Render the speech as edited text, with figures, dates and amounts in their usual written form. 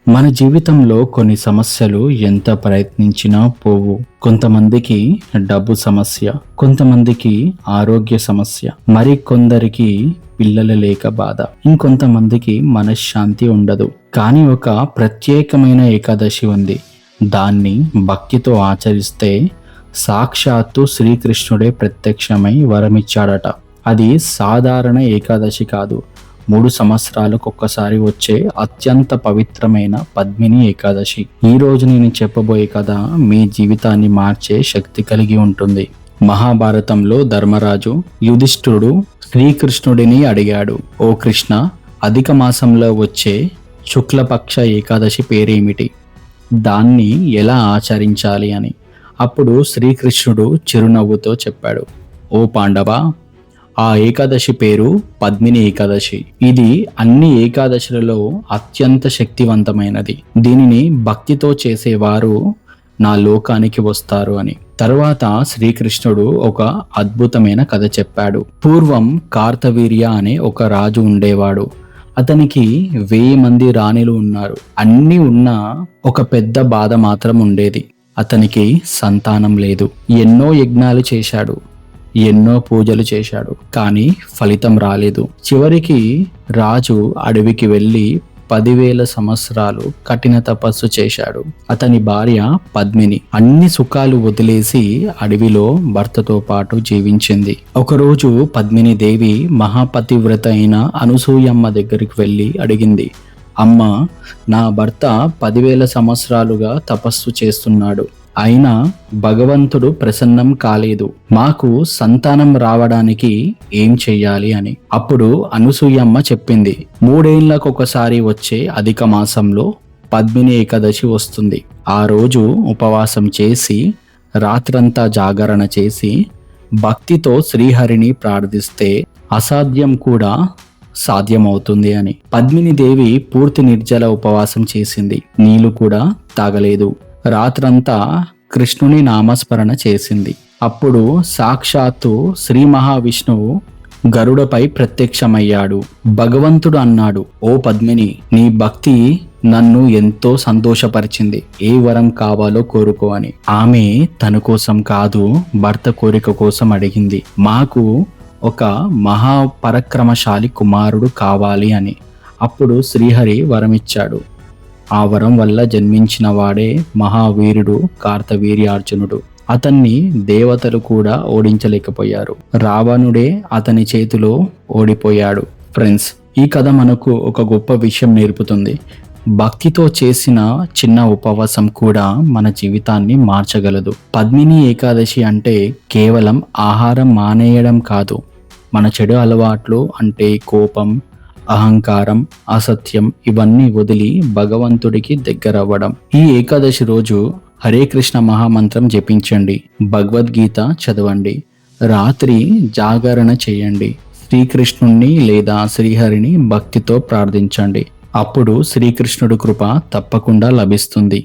మన జీవితంలో కొన్ని సమస్యలు ఎంత ప్రయత్నించినా పోవు. కొంతమందికి డబ్బు సమస్య, కొంతమందికి ఆరోగ్య సమస్య, మరి కొందరికి పిల్లలు లేక బాధ, ఇంకొంతమందికి మనశ్శాంతి ఉండదు. కానీ ఒక ప్రత్యేకమైన ఏకాదశి ఉంది. దాన్ని భక్తితో ఆచరిస్తే సాక్షాత్తు శ్రీకృష్ణుడే ప్రత్యక్షమై వరమిచ్చాడట. అది సాధారణ ఏకాదశి కాదు, 3 సంవత్సరాలకు ఒక్కసారి వచ్చే అత్యంత పవిత్రమైన పద్మిని ఏకాదశి. ఈ రోజు నేను చెప్పబోయే కథ మీ జీవితాన్ని మార్చే శక్తి కలిగి ఉంటుంది. మహాభారతంలో ధర్మరాజు యుధిష్ఠిరుడు శ్రీకృష్ణుడిని అడిగాడు, ఓ కృష్ణ, అధిక మాసంలో వచ్చే శుక్లపక్ష ఏకాదశి పేరేమిటి? దాన్ని ఎలా ఆచరించాలి అని. అప్పుడు శ్రీకృష్ణుడు చిరునవ్వుతో చెప్పాడు, ఓ పాండవా, ఆ ఏకాదశి పేరు పద్మిని ఏకాదశి. ఇది అన్ని ఏకాదశులలో అత్యంత శక్తివంతమైనది. దీనిని భక్తితో చేసేవారు నా లోకానికి వస్తారు అని. తరువాత శ్రీకృష్ణుడు ఒక అద్భుతమైన కథ చెప్పాడు. పూర్వం కార్తవీర్య అనే ఒక రాజు ఉండేవాడు. అతనికి 1000 మంది రాణిలు ఉన్నారు. అన్ని ఉన్నా ఒక పెద్ద బాధ మాత్రం ఉండేది. అతనికి సంతానం లేదు. ఎన్నో యజ్ఞాలు చేశాడు, ఎన్నో పూజలు చేశాడు, కానీ ఫలితం రాలేదు. చివరికి రాజు అడవికి వెళ్ళి 10,000 సంవత్సరాలు కఠిన తపస్సు చేశాడు. అతని భార్య పద్మిని అన్ని సుఖాలు వదిలేసి అడవిలో భర్తతో పాటు జీవించింది. ఒకరోజు పద్మిని దేవి మహాపతివ్రత అయిన అనసూయమ్మ దగ్గరికి వెళ్ళి అడిగింది, అమ్మ, నా భర్త 10,000 సంవత్సరాలుగా తపస్సు చేస్తున్నాడు, అయినా భగవంతుడు ప్రసన్నం కాలేదు. మాకు సంతానం రావడానికి ఏం చెయ్యాలి అని. అప్పుడు అనసూయమ్మ చెప్పింది, 3 ఏళ్లకొకసారి వచ్చే అధిక మాసంలో పద్మిని ఏకాదశి వస్తుంది. ఆ రోజు ఉపవాసం చేసి రాత్రంతా జాగరణ చేసి భక్తితో శ్రీహరిని ప్రార్థిస్తే అసాధ్యం కూడా సాధ్యమవుతుంది అని. పద్మిని దేవి పూర్తి నిర్జల ఉపవాసం చేసింది. నీళ్లు కూడా తాగలేదు. రాత్రంతా కృష్ణుని నామస్మరణ చేసింది. అప్పుడు సాక్షాత్తు శ్రీ మహావిష్ణువు గరుడపై ప్రత్యక్షమయ్యాడు. భగవంతుడు అన్నాడు, ఓ పద్మిని, నీ భక్తి నన్ను ఎంతో సంతోషపరిచింది. ఏ వరం కావాలో కోరుకో అని. ఆమె తన కోసం కాదు, భర్త కోరిక కోసం అడిగింది. మాకు ఒక మహాపరక్రమశాలి కుమారుడు కావాలి అని. అప్పుడు శ్రీహరి వరమిచ్చాడు. ఆ వరం వల్ల జన్మించిన వాడే మహావీరుడు కార్తవీర్యార్జునుడు. అతన్ని దేవతలు కూడా ఓడించలేకపోయారు. రావణుడే అతని చేతిలో ఓడిపోయాడు. ఫ్రెండ్స్, ఈ కథ మనకు ఒక గొప్ప విషయం నేర్పుతుంది. భక్తితో చేసిన చిన్న ఉపవాసం కూడా మన జీవితాన్ని మార్చగలదు. పద్మిని ఏకాదశి అంటే కేవలం ఆహారం మానేయడం కాదు, మన చెడు అలవాట్లు అంటే కోపం, అహంకారం, అసత్యం ఇవన్నీ వదిలి భగవంతుడికి దగ్గరవ్వడం. ఈ ఏకాదశి రోజు హరే కృష్ణ మహామంత్రం జపించండి, భగవద్గీత చదవండి, రాత్రి జాగరణ చేయండి, శ్రీకృష్ణుణ్ణి లేదా శ్రీహరిని భక్తితో ప్రార్థించండి. అప్పుడు శ్రీకృష్ణుడి కృప తప్పకుండా లభిస్తుంది.